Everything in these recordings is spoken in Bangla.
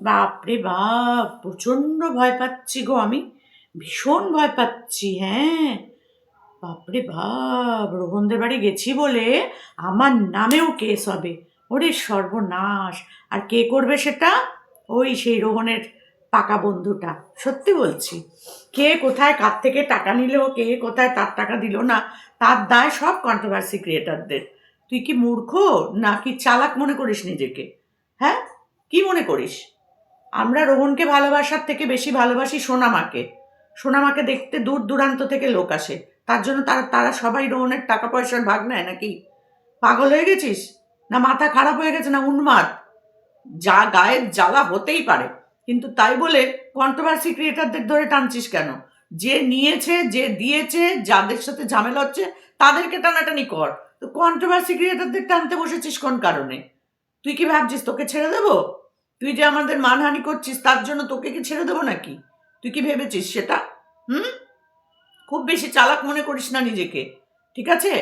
বাপরে বাপ, প্রচন্ড ভয় পাচ্ছি গো আমি। ভীষণ ভয় পাচ্ছি, হ্যাঁ। বাপরে বাপ, রোহনদের বাড়ি গেছি বলে আমার নামেও কেস হবে। ওরে সর্বনাশ! আর কে করবে সেটা? ওই সেই রোহনের পাকা বন্ধুটা। সত্যি বলছি, কে কোথায় কার থেকে টাকা নিল, কে কোথায় তার টাকা দিল না, তার দায় সব কন্ট্রোভার্সি ক্রিয়েটারদের। তুই কি মূর্খ নাকি চালাক মনে করিস নিজেকে? হ্যাঁ, কি মনে করিস? আমরা রোহনকে ভালোবাসার থেকে বেশি ভালোবাসি সোনামাকে। সোনামাকে দেখতে দূর দূরান্ত থেকে লোক আসে। তার জন্য তারা তারা সবাই রোহনের টাকা পয়সার ভাগ নেয় নাকি? পাগল হয়ে গেছিস? না মাথা খারাপ হয়ে গেছে, না উন্মাদ? যা গায়ের জ্বালা হতেই পারে, কিন্তু তাই বলে কন্ট্রোভার্সি ক্রিয়েটারদের ধরে টানছিস কেন? যে নিয়েছে, যে দিয়েছে, যাদের সাথে ঝামেলা হচ্ছে তাদেরকে টানাটানি কর। তো কন্ট্রোভার্সি ক্রিয়েটারদের টানতে বসেছিস কোন কারণে? তুই কি ভাবছিস তোকে ছেড়ে দেবো? তুই যে আমাদের মানহানি করছিস তার জন্য তোকে কি ছেড়ে দেবো নাকি? তুই কি ভেবেছিস সেটা? হুম? খুব বেশি চালাক মনে করিস না নিজেকে, ঠিক আছে?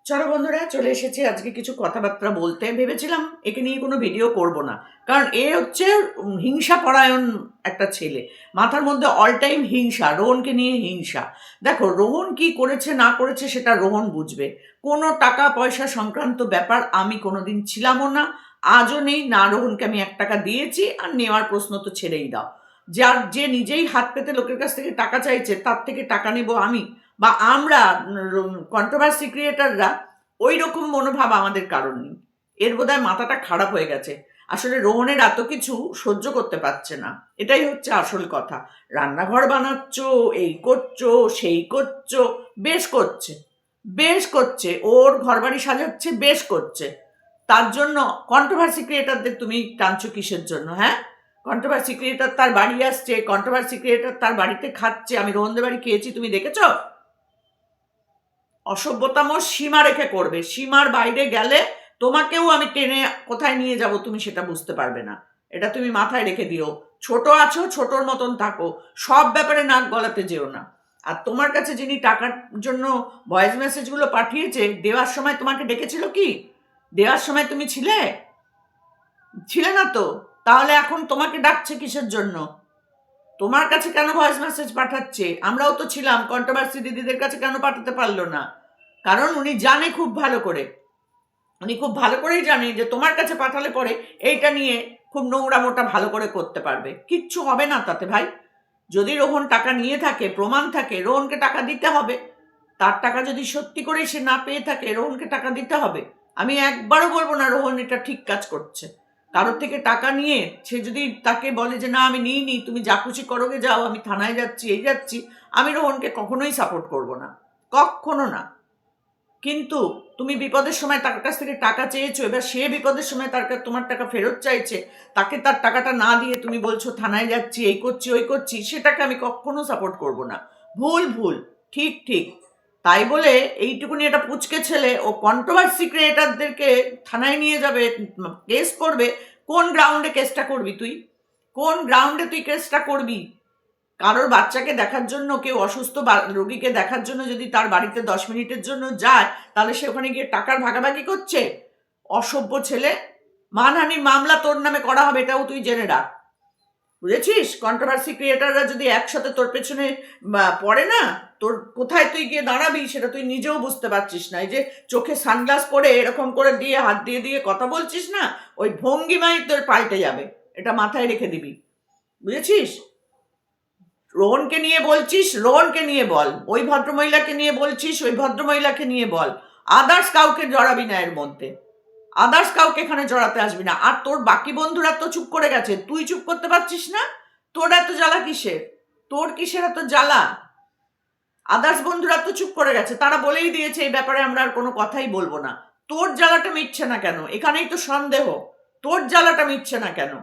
চলো বন্ধুরা, চলে এসেছি আজকে কিছু কথাবার্তা বলতে। ভেবেছিলাম একে নিয়ে কোনো ভিডিও করব না, কারণ এ হচ্ছে হিংসা পরায়ণ একটা ছেলে। মাথার মধ্যে অল টাইম হিংসা, রোহনকে নিয়ে হিংসা। দেখো, রোহন কি করেছে না করেছে সেটা রোহন বুঝবে। কোনো টাকা পয়সা সংক্রান্ত ব্যাপার আমি কোনোদিন ছিলামও না, আজও নেই। না রোহনকে আমি 1 টাকা দিয়েছি, আর নেওয়ার প্রশ্ন তো ছেড়েই দাও। যার যে নিজেই হাত পেতে লোকের কাছ থেকে টাকা চাইছে তার থেকে টাকা নেব আমি বা আমরা কন্ট্রোভার্সি ক্রিয়েটাররা, ওই রকম মনোভাব আমাদের কারণ নেই। এর বোধহয় মাথাটা খারাপ হয়ে গেছে। আসলে রোহনের এত কিছু সহ্য করতে পারছে না, এটাই হচ্ছে আসল কথা। রান্নাঘর বানাচ্ছ, এই করছো, সেই করছো, বেশ করছে, বেশ করছে। ওর ঘরবাড়ি সাজাচ্ছে, বেশ করছে। তার জন্য কন্ট্রোভার্সি ক্রিয়েটারদের তুমি টানছো কিসের জন্য? হ্যাঁ, কন্ট্রোভার্সি ক্রিয়েটার তার বাড়ি আসছে, কন্ট্রোভার্সি ক্রিয়েটার তার বাড়িতে খাচ্ছে। আমি রোহনদের বাড়ি খেয়েছি, তুমি দেখেছো? অসভ্যতাম সীমা রেখে করবে। সীমার বাইরে গেলে তোমাকেও আমি টেনে কোথায় নিয়ে যাব তুমি সেটা বুঝতে পারবে না। এটা তুমি মাথায় রেখে দিও। ছোট আছো, ছোটর মতন থাকো। সব ব্যাপারে নাক গলাতে যেও না। আর তোমার কাছে যিনি টাকার জন্য ভয়েস মেসেজগুলো পাঠিয়েছে, দেওয়ার সময় তোমাকে ডেকেছিল কি? দেওয়ার সময় তুমি ছিলে? ছিলে না তো। তাহলে এখন তোমাকে ডাকছে কিসের জন্য? তোমার কাছে কেন ভয়েস মেসেজ পাঠাচ্ছে? আমরাও তো ছিলাম, কন্ট্রোভার্সি দিদিদের কাছে কেন পাঠাতে পারলো না? কারণ উনি জানে খুব ভালো করে, উনি খুব ভালো করেই জানে যে তোমার কাছে পাঠালে পরে এইটা নিয়ে খুব নোংরামোটা ভালো করে করতে পারবে। কিচ্ছু হবে না তাতে ভাই। যদি রোহন টাকা নিয়ে থাকে, প্রমাণ থাকে, রোহনকে টাকা দিতে হবে। তার টাকা যদি সত্যি করে সে না পেয়ে থাকে, রোহনকে টাকা দিতে হবে। আমি একবারও বলবো না রোহন এটা ঠিক কাজ করছে। কারোর থেকে টাকা নিয়ে সে যদি তাকে বলে যে না আমি নিইনি, তুমি যা খুশি করোগে যাও, আমি থানায় যাচ্ছি, এই যাচ্ছি, আমি রোহনকে কখনোই সাপোর্ট করব না, কখনো না। কিন্তু তুমি বিপদের সময় তার কাছ থেকে টাকা চেয়েছো, এবার সে বিপদের সময় তোমার টাকা ফেরত চাইছে, তাকে তার টাকাটা না দিয়ে তুমি বলছো থানায় যাচ্ছি, এই করছি, ওই করছি, সেটাকে আমি কখনো সাপোর্ট করব না। ভুল ভুল, ঠিক ঠিক। তাই বলে এইটুকুনি একটা পুচকে ছেলে ও কন্ট্রোভার্সি ক্রিয়েটারদেরকে থানায় নিয়ে যাবে, কেস করবে? কোন গ্রাউন্ডে কেসটা করবি তুই? কোন গ্রাউন্ডে তুই কেসটা করবি? কারোর বাচ্চাকে দেখার জন্য, কেউ অসুস্থ রোগীকে দেখার জন্য যদি তার বাড়িতে 10 মিনিটের জন্য যায়, তাহলে সে ওখানে গিয়ে টাকার ভাগাভাগি করছে? অসভ্য ছেলে। মানহানির মামলা তোর নামে করা হবে, এটাও তুই জেনে রাখ। বুঝেছিস? কন্ট্রোভার্সি ক্রিয়েটাররা যদি একসাথে তোর পেছনে পড়ে না, তোর কোথায় তুই গিয়ে দাঁড়াবি সেটা তুই নিজেও বুঝতে পারছিস না। এই যে চোখে সানগ্লাস পরে এরকম করে দিয়ে হাত দিয়ে দিয়ে কথা বলছিস না, ওই ভঙ্গিমাই তোর পাল্টে যাবে। এটা মাথায় রেখে দিবি, বুঝেছিস? রোহনকে নিয়ে বলছিস, রোহনকে নিয়ে বল। ওই ভদ্রমহিলাকে নিয়ে বলছিস, ওই ভদ্রমহিলাকে নিয়ে বল। আদার্স কাউকে জড়াবি না এর মধ্যে। আদার্স কাউকে এখানে জড়াতে আসবি না। আর তোর বাকি বন্ধুরা তো চুপ করে গেছে, তুই চুপ করতে পারছিস না? তোর এত জ্বালা কিসের? তোর কিসের এত জ্বালা? আদার্স বন্ধুরা তো চুপ করে গেছে, তারা বলেই দিয়েছে এই ব্যাপারে আমরা আর কোনো কথাই বলবো না। তোর জ্বালাটা মিটছে না কেন? এখানেই তো সন্দেহ। তোর জ্বালাটা মিটছে না কেন?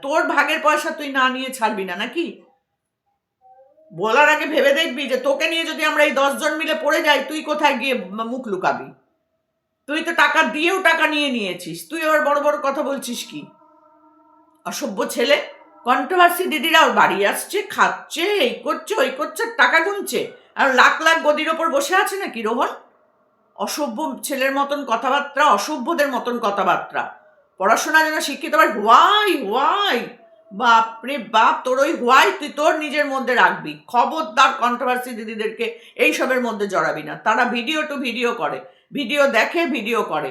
তোর ভাগের পয়সা তুই না নিয়ে ছাড়বি না নাকি? বলার আগে ভেবে দেখবি যে তোকে নিয়ে যদি আমরা এই 10 জন মিলে পড়ে যাই, তুই কোথায় গিয়ে মুখ লুকাবি? তুই তো টাকা দিয়েও টাকা নিয়ে নিয়েছিস, তুই আবার বড় বড় কথা বলছিস কি? অসভ্য ছেলে। কন্ট্রোভার্সি দিদিরা ওর বাড়ি আসছে, খাচ্ছে, এই করছে, ওই করছে, টাকা গুনছে, আর লাখ লাখ গদির ওপর বসে আছে নাকি রোহন? অসভ্য ছেলের মতন কথাবার্তা, অসভ্যদের মতন কথাবার্তা। পড়াশোনা যেন শিক্ষিত হয়, হোয়াই হোয়াই। বাপরে বাপ, তোর ওই হোয়াই তুই তোর নিজের মধ্যে রাখবি। খবরদার কন্ট্রোভার্সি দিদিদেরকে এইসবের মধ্যে জড়াবি না। তারা ভিডিও টু ভিডিও করে, ভিডিও দেখে, ভিডিও করে,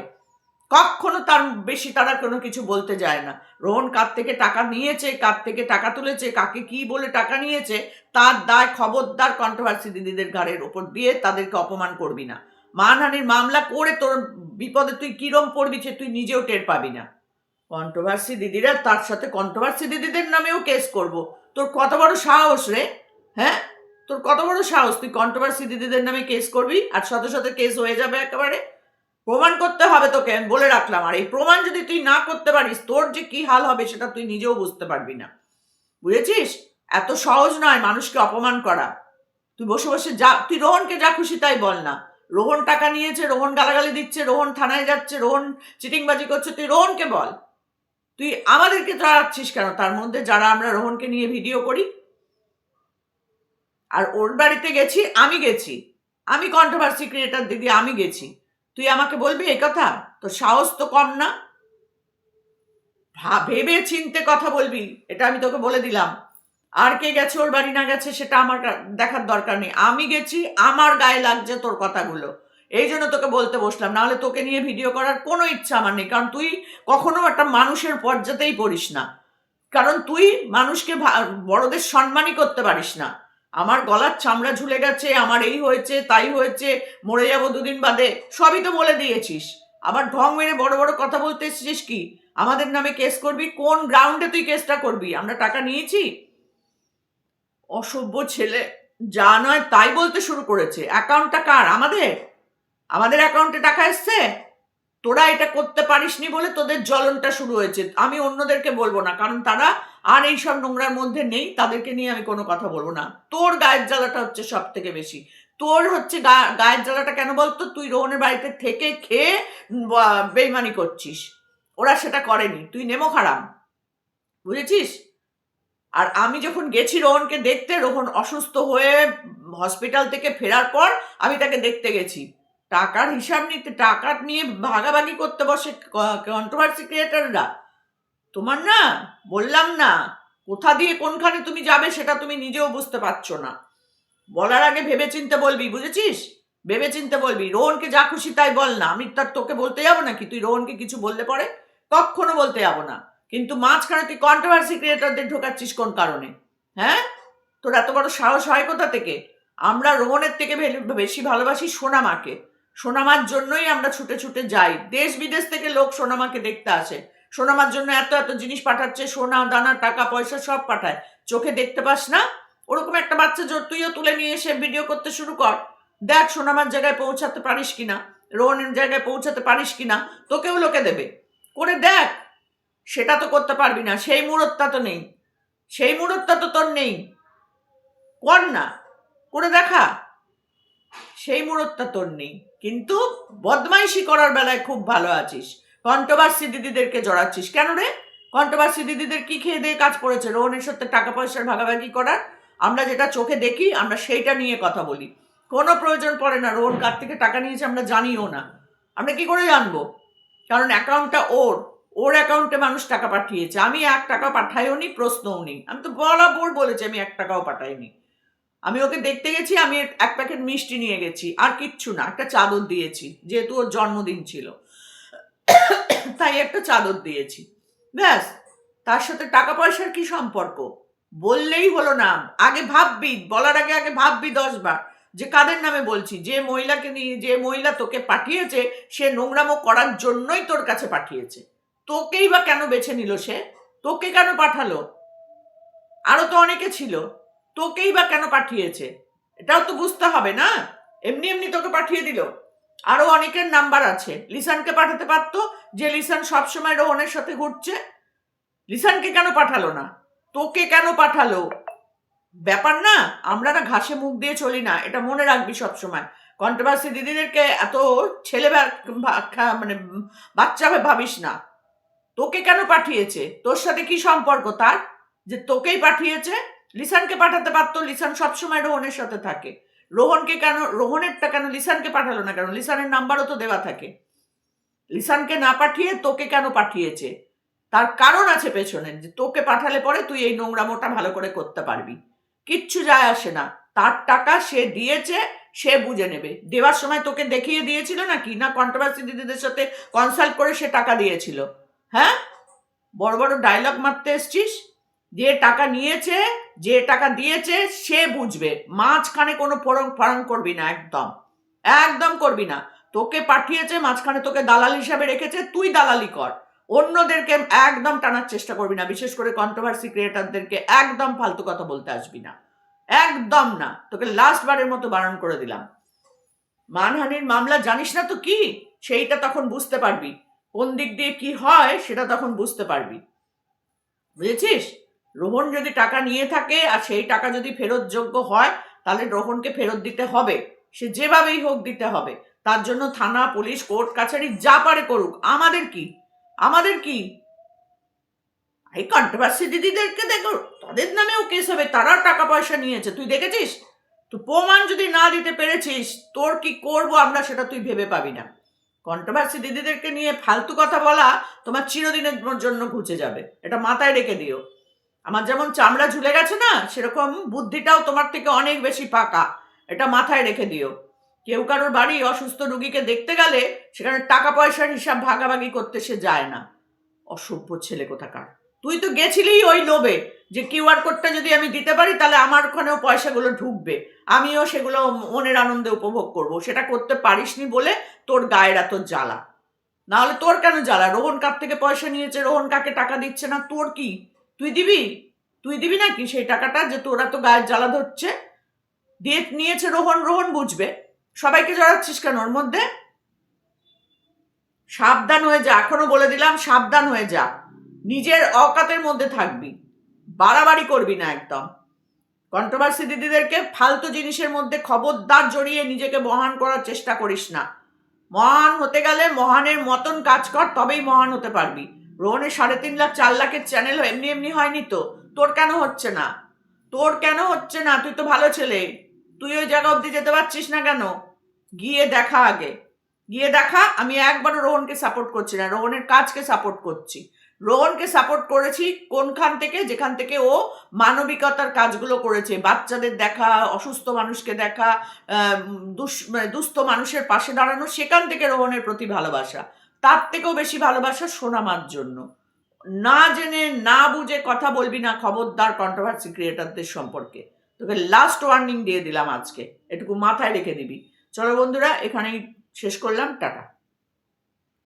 কখনো তার বেশি তারা কোনো কিছু বলতে যায় না। রোহন কার থেকে টাকা নিয়েছে, কার থেকে টাকা তুলেছে, কাকে কি বলে টাকা নিয়েছে, তার দায় খবরদার কন্ট্রোভার্সি দিদিদের ঘাড়ের ওপর দিয়ে তাদেরকে অপমান করবি না। মানহানির মামলা করে তোর বিপদে তুই কিরম পড়বি সে তুই নিজেও টের পাবি না। কন্ট্রোভার্সি দিদিরা, তার সাথে কন্ট্রোভার্সি দিদিদের নামেও কেস করব। তোর কত বড় সাহস রে? হ্যাঁ, তোর কত বড় সাহস, তুই কন্ট্রোভার্সি দিদিদের নামে কেস করবি? আর সাথে সাথে কেস হয়ে যাবে একেবারে। প্রমাণ করতে হবে তোকে, আমি বলে রাখলাম। আর এই প্রমাণ যদি তুই না করতে পারিস, তোর যে কি হাল হবে সেটা তুই নিজেও বুঝতে পারবি না। বুঝেছিস? এত সহজ নয় মানুষকে অপমান করা। তুই বসে বসে যা, তুই রোহনকে যা খুশি তাই বল না। রোহন টাকা নিয়েছে, রোহন গালাগালি দিচ্ছে, রোহন থানায় যাচ্ছে, রোহন চিটিংবাজি করছে, তুই রোহনকে বল। তুই আমাদেরকে জড়াচ্ছিস কেন তার মধ্যে, যারা আমরা রোহনকে নিয়ে ভিডিও করি? আর ওর বাড়িতে গেছি, আমি কন্ট্রোভার্সি ক্রিয়েটার দিদি, আমি গেছি, তুই আমাকে বলবি এই কথা? তোর সাহস তো কম না। ভেবে চিনতে কথা বলবি, এটা আমি তোকে বলে দিলাম। আর কে গেছে ওর বাড়ি না গেছে সেটা আমার দেখার দরকার নেই। আমি গেছি, আমার গায়ে লাগছে তোর কথাগুলো, এই জন্য তোকে বলতে বসলাম। নাহলে তোকে নিয়ে ভিডিও করার কোনো ইচ্ছা আমার নেই, কারণ তুই কখনো একটা মানুষের পর্যাতেই পড়িস না। কারণ তুই মানুষকে বড়দের সম্মানই করতে পারিস না। আমার গলার চামড়া ঝুলে গেছে, আমার এই হয়েছে তাই হয়েছে, মরে যাবো দুদিন বাদে, সবই তো বলে দিয়েছিস। আবার ঢং মেরে বড় বড় কথা বলতে এসেছিস কি? আমাদের নামে কেস করবি? কোন গ্রাউন্ডে তুই কেসটা করবি? আমরা টাকা নিয়েছি? অসভ্য ছেলে, যা নয় তাই বলতে শুরু করেছে। অ্যাকাউন্টটা কার? আমাদের? আমাদের অ্যাকাউন্টে টাকা এসছে? তোরা এটা করতে পারিসনি বলে তোদের জ্বলনটা শুরু হয়েছে। আমি অন্যদেরকে বলবো না, কারণ তারা আর এইসব নোংরার মধ্যে নেই, তাদেরকে নিয়ে আমি কোনো কথা বলবো না। তোর গায়ের জ্বালাটা হচ্ছে সব থেকে বেশি। তোর হচ্ছে গায়ের জ্বালাটা কেন বলতো? তুই রোহনের বাড়িতে থেকে খেয়ে বেইমানি করছিস, ওরা সেটা করেনি, তুই নেমো খারাপ। বুঝেছিস? আর আমি যখন গেছি রোহনকে দেখতে, রোহন অসুস্থ হয়ে হসপিটাল থেকে ফেরার পর আমি তাকে দেখতে গেছি। টাকার হিসাব নিতে, টাকা নিয়ে ভাগাভাগি করতে বসে কন্ট্রোভার্সি ক্রিয়েটাররা। তোমার না, বললাম না, কোথা দিয়ে কোনখানে তুমি যাবে সেটা তুমি নিজেও বুঝতে পারছো না। বলার আগে ভেবে চিনতে বলবি, বুঝেছিস? ভেবে চিনতে বলবি। রোহনকে যা খুশি তাই বল না, আমি তার তোকে বলতে যাবো নাকি তুই রোহনকে কিছু বললে পরে? কখনো বলতে যাবো না। কিন্তু মাঝখানে তুই কন্ট্রোভার্সি ক্রিয়েটারদের ঢোকাচ্ছিস কোন কারণে? হ্যাঁ, তোর এত বড় সাহস হয় কোথা থেকে? আমরা রোহনের থেকে বেশি ভালোবাসি সোনামাকে। সোনামার জন্যই আমরা ছুটে ছুটে যাই, দেশ বিদেশ থেকে লোক সোনামাকে দেখতে আসে। সোনামার জন্য এত এত জিনিস পাঠাচ্ছে, সোনা দানা টাকা পয়সা সব পাঠায়। চোখে দেখতে পাস না? ওরকম একটা বাচ্চা জোর তুইও তুলে নিয়ে এসে ভিডিও করতে শুরু কর। দেখ সোনামার জায়গায় পৌঁছাতে পারিস কিনা, রোহনের জায়গায় পৌঁছাতে পারিস কিনা, তোকেও লোকে দেবে। করে দেখ। সেটা তো করতে পারবি না, সেই মুরতটা তো নেই, সেই মুরতটা তো তোর নেই। কর না, করে দেখা। সেই মুরতটা তোর নেই, কিন্তু বদমাইশি করার বেলায় খুব ভালো আছিস। কন্ট্রোভার্সি দিদিদেরকে জড়াচ্ছিস কেন রে? কন্ট্রোভার্সি দিদিদের কি খেয়ে দিয়ে কাজ পড়েছে রোহনের সাথে টাকা পয়সার ভাগাভাগি করার? আমরা যেটা চোখে দেখি আমরা সেইটা নিয়ে কথা বলি। কোনো প্রয়োজন পড়ে না রোহন কার থেকে টাকা নিয়েছে আমরা জানিও না। আমরা কি করে জানবো? কারণ অ্যাকাউন্টটা ওর, ওর অ্যাকাউন্টে মানুষ টাকা পাঠিয়েছে। আমি 1 টাকা পাঠাইও নি, প্রশ্নও নেই। আমি তো বরাবর বলেছি আমি 1 টাকাও পাঠাইনি। আমি ওকে দেখতে গেছি, আমি 1 প্যাকেট মিষ্টি নিয়ে গেছি, আর কিচ্ছু না। একটা চাদর দিয়েছি, যেহেতু ওর জন্মদিন ছিল তাই একটা চাদর দিয়েছি, ব্যাস। তার সাথে টাকা পয়সার কি সম্পর্ক? বললেই হলো না। আগে ভাববি, বলার আগে আগে ভাববি 10 বার যে কাদের নামে বলছি। যে মহিলাকে নিয়ে, যে মহিলা তোকে পাঠিয়েছে, সে নোংরামো করার জন্যই তোর কাছে পাঠিয়েছে। তোকেই বা কেন বেছে নিল সে? তোকে কেন পাঠালো? আরো তো অনেকে ছিল, তোকেই বা কেন পাঠিয়েছে? এটাও তো বুঝতে হবে না। এমনি এমনি তোকে পাঠিয়ে দিল? আরো অনেকের নাম্বার আছে, লিসানকে পাঠাতে পারতো, যে লিসান সবসময় রোহনের সাথে ঘুরছে। লিসানকে কেন পাঠালো না? তোকে কেন পাঠালো? ব্যাপার না, আমরা না ঘাসে মুখ দিয়ে চলি না, এটা মনে রাখবি সবসময়। কন্ট্রোভার্সি দিদিদেরকে এত ছেলে মানে বাচ্চা ভাবিস না। তোকে কেন পাঠিয়েছে? তোর সাথে কি সম্পর্ক তার যে তোকেই পাঠিয়েছে? লিসানকে পাঠাতে পারতো, লিসান সবসময় রোহনের সাথে থাকে। রোহনকে কেন, রোহনেরটা কেন লিসানকে পাঠালো না? কেন লিসানের নাম্বারও তো দেওয়া থাকে। লিসানকে না পাঠিয়ে তোকে কেন পাঠিয়েছে? তার কারণ আছে পেছনে, যে তোকে পাঠালে পরে তুই এই নোংরামোটা ভালো করে করতে পারবি। কিচ্ছু যায় আসে না, তার টাকা সে দিয়েছে, সে বুঝে নেবে। দেওয়ার সময় তোকে দেখিয়ে দিয়েছিল নাকি, না কন্ট্রোভার্সি দিদিদের সাথে কনসাল্ট করে সে টাকা দিয়েছিল? হ্যাঁ, বড় বড় ডায়লগ মারতে এসছিস। যে টাকা নিয়েছে, যে টাকা দিয়েছে সে বুঝবে, মাঝখানে কোনো ফরং করবি না, একদম একদম করবি না। তোকে পাঠিয়েছে, মাঝখানে তোকে দালাল হিসাবে রেখেছে, তুই দালালি কর। অন্যদেরকে একদম টানার চেষ্টা করবি না, বিশেষ করে কন্ট্রোভার্সি ক্রিয়েটারদেরকে একদম ফালতু কথা বলতে আসবি না, একদম না। তোকে লাস্ট বারের মতো বারণ করে দিলাম। মানহানির মামলা জানিস না তো কি, সেইটা তখন বুঝতে পারবি, কোন দিক দিয়ে কি হয় সেটা তখন বুঝতে পারবি, বুঝেছিস? রোহন যদি টাকা নিয়ে থাকে আর সেই টাকা যদি ফেরত যোগ্য হয়, তাহলে রোহনকে ফেরত দিতে হবে, সে যেভাবেই হোক দিতে হবে। তার জন্য থানা, পুলিশ, কোর্ট কাছারি যা পারে করুক, আমাদের কি, আমাদের কি? এই কন্ট্রোভার্সি দিদিদেরকে দেখো, তাদের নামেও কেস হবে, তারাও টাকা পয়সা নিয়েছে, তুই দেখেছিস? তো প্রমাণ যদি না দিতে পেরেছিস, তোর কি করব আমরা সেটা তুই ভেবে পাবি না। কন্ট্রোভার্সি দিদিদেরকে নিয়ে ফালতু কথা বলা তোমার চিরদিনের জন্য ঘুচে যাবে, এটা মাথায় রেখে দিও। আমার যেমন চামড়া ঝুলে গেছে না, সেরকম বুদ্ধিটাও তোমার থেকে অনেক বেশি পাকা, এটা মাথায় রেখে দিও। কেউ কারোর বাড়ি অসুস্থ রুগীকে দেখতে গেলে সেখানে টাকা পয়সার হিসাব ভাগাভাগি করতে সে যায় না। অসভ্য ছেলে কোথাকার। তুই তো গেছিলি ওই লোভে, যে কিউআর কোডটা যদি আমি দিতে পারি তাহলে আমার ওখানেও পয়সাগুলো ঢুকবে, আমিও সেগুলো মনের আনন্দে উপভোগ করব। সেটা করতে পারিসনি বলে তোর গায়ের এত জ্বালা। না হলে তোর কেন জ্বালা? রোহন কার থেকে পয়সা নিয়েছে, রোহন কাকে টাকা দিচ্ছে না, তোর কি? তুই দিবি? তুই দিবি নাকি সেই টাকাটা, যে তোরা তো গায়ের জ্বালা ধরছে? দিয়ে নিয়েছে রোহন, রোহন বুঝবে। সবাইকে জড়াচ্ছিস কেন ওর মধ্যে? সাবধান হয়ে যা, এখনো বলে দিলাম, সাবধান হয়ে যা। নিজের অকাতের মধ্যে থাকবি, বাড়াবাড়ি করবি না একদম। কন্ট্রোভার্সি দিদিদেরকে ফালতু জিনিসের মধ্যে খবরদার জড়িয়ে নিজেকে মহান করার চেষ্টা করিস না। মহান হতে গেলে মহানের মতন কাজ কর, তবেই মহান হতে পারবি। রোহনের 3.5 লাখ 4 লাখের চ্যানেল এমনি এমনি হয়নি তো, তোর কেন হচ্ছে না? তোর কেন হচ্ছে না? তুই তো ভালো ছেলে, তুই ওই জায়গা অব্দি যেতে পারছিস না কেন? গিয়ে দেখা আগে, গিয়ে দেখা। আমি একবারও রোহনকে সাপোর্ট করছি না, রোহনের কাজকে সাপোর্ট করছি। রোহনকে সাপোর্ট করেছি কোনখান থেকে? যেখান থেকে ও মানবিকতার কাজগুলো করেছে, বাচ্চাদের দেখা, অসুস্থ মানুষকে দেখা, দুস্থ মানুষের পাশে দাঁড়ানো, সেখান থেকে রোহনের প্রতি ভালোবাসা। তার থেকেও বেশি ভালোবাসা সোনামার জন্য। না জেনে না বুঝে কথা বলবি না খবরদার কন্ট্রোভার্সি ক্রিয়েটারদের সম্পর্কে। তোকে লাস্ট ওয়ার্নিং দিয়ে দিলাম আজকে, এটুকু মাথায় রেখে দিবি। চলো বন্ধুরা, এখানেই শেষ করলাম, টাটা।